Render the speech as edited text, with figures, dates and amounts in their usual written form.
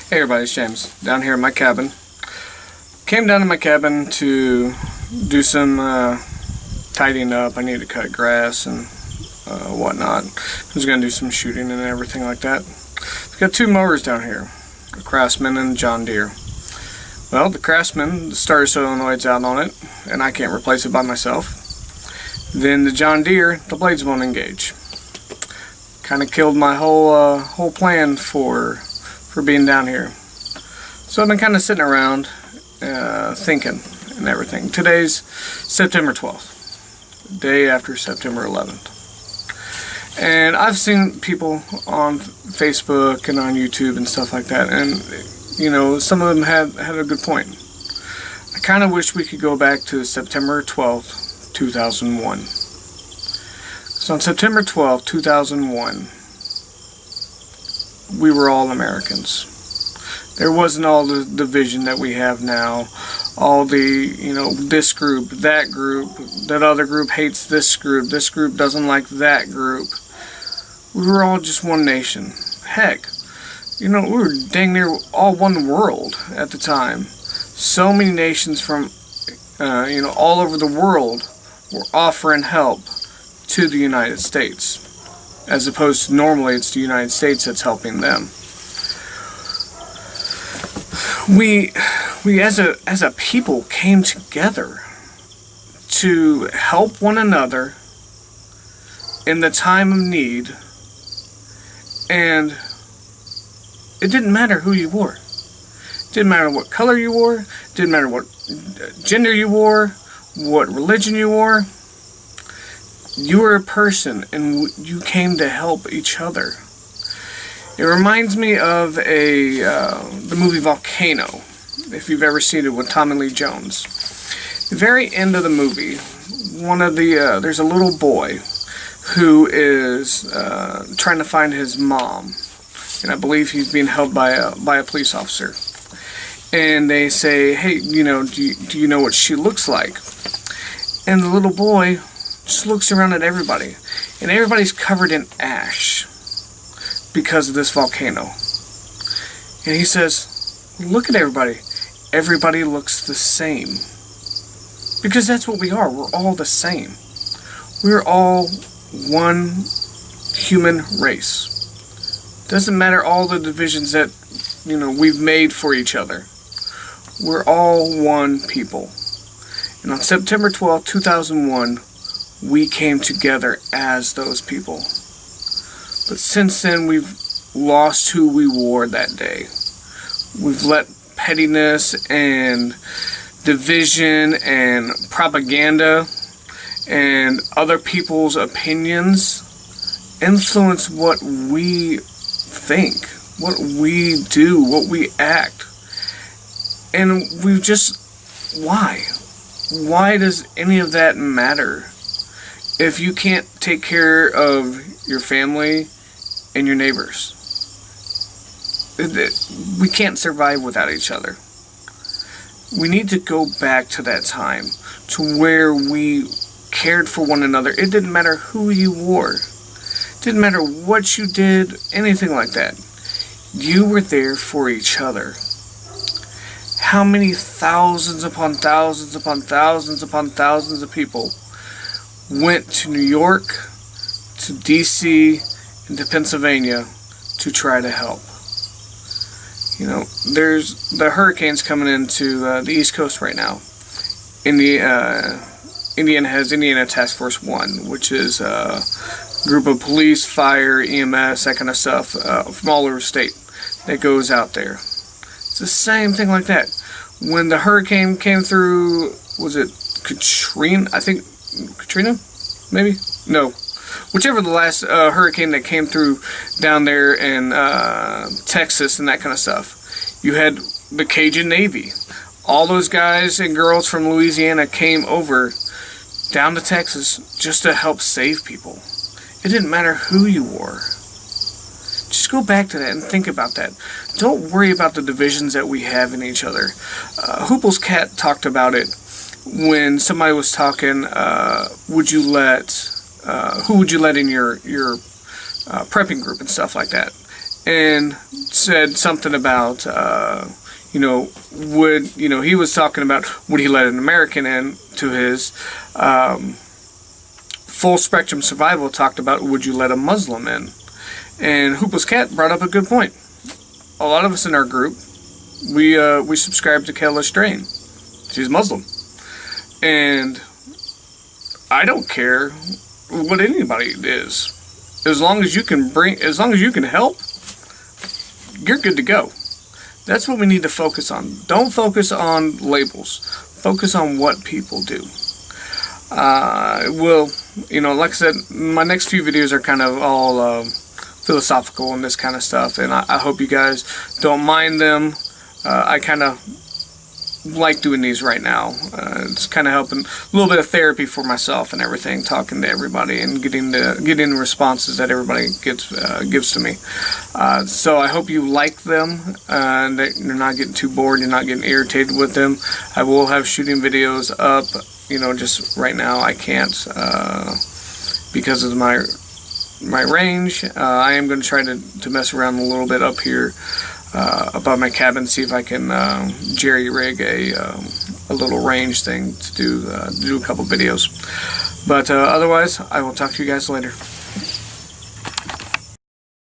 Hey everybody, it's James, down here in my cabin. Came down to my cabin to do some tidying up. I need to cut grass and whatnot. I was going to do some shooting and everything like that. I've got two mowers down here, a Craftsman and a John Deere. Well, the Craftsman, the starter solenoid's out on it, and I can't replace it by myself. Then the John Deere, the blades won't engage. Kind of killed my whole plan for being down here. So I've been kind of sitting around thinking and everything. Today's September 12th, day after September 11th. And I've seen people on Facebook and on YouTube and stuff like that, and you know, some of them had a good point. I kind of wish we could go back to September 12th, 2001. So on September 12th, 2001, we were all Americans. There wasn't all the division that we have now. All the, you know, this group, that other group hates this group doesn't like that group. We were all just one nation. Heck, you know, we were dang near all one world at the time. So many nations from, you know, all over the world were offering help to the United States, as opposed to normally it's the United States that's helping them. We as a people came together to help one another in the time of need, and it didn't matter who you were. It didn't matter what color you wore. It didn't matter what gender you wore, what religion you wore. You were a person, and you came to help each other. It reminds me of the movie Volcano, if you've ever seen it, with Tommy Lee Jones. The very end of the movie, there's a little boy who is trying to find his mom, and I believe he's being held by a police officer. And they say, "Hey, you know, do you know what she looks like?" And the little boy just looks around at everybody, and everybody's covered in ash because of this volcano. And he says, "Look at everybody. Everybody looks the same." Because that's what we are. We're all the same. We're all one human race. Doesn't matter all the divisions that, you know, we've made for each other. We're all one people. And on September 12th, 2001, we came together as those people. But since then, we've lost who we were that day. We've let pettiness and division and propaganda and other people's opinions influence what we think, what we do, what we act. And we've just... why? Why does any of that matter? If you can't take care of your family and your neighbors, we can't survive without each other. We need to go back to that time, to where we cared for one another. It didn't matter who you were. It didn't matter what you did, anything like that. You were there for each other. How many thousands upon thousands upon thousands upon thousands of people went to New York, to DC, and to Pennsylvania to try to help? You know, there's the hurricanes coming into the East Coast right now. Indiana has Indiana Task Force 1, which is a group of police, fire, EMS, that kind of stuff from all over the state that goes out there. It's the same thing like that. When the hurricane came through, was it Katrina? I think Katrina? Maybe? No. Whichever the last hurricane that came through down there in Texas and that kind of stuff. You had the Cajun Navy. All those guys and girls from Louisiana came over down to Texas just to help save people. It didn't matter who you were. Just go back to that and think about that. Don't worry about the divisions that we have in each other. Hoople's cat talked about it when somebody was talking, who would you let in your prepping group and stuff like that? and said something about, he was talking about, would he let an American in to his Full Spectrum Survival talked about, would you let a Muslim in? And Hoopless Cat brought up a good point. A lot of us in our group, we subscribe to Kayla Strain. She's Muslim. And I don't care what anybody is. As long as you can help, you're good to go. That's what we need to focus on. Don't focus on labels. Focus on what people do. Like I said, my next few videos are kind of all philosophical and this kind of stuff, and I hope you guys don't mind them. I kind of like doing these right now. It's kind of helping, a little bit of therapy for myself and everything, talking to everybody and getting the responses that everybody gives to me. So I hope you like them and that you're not getting too bored, you're not getting irritated with them. I will have shooting videos up, just right now I can't because of my range. I am going to try to mess around a little bit up here above my cabin, see if I can jerry rig a little range thing to do a couple videos. But otherwise, I will talk to you guys later.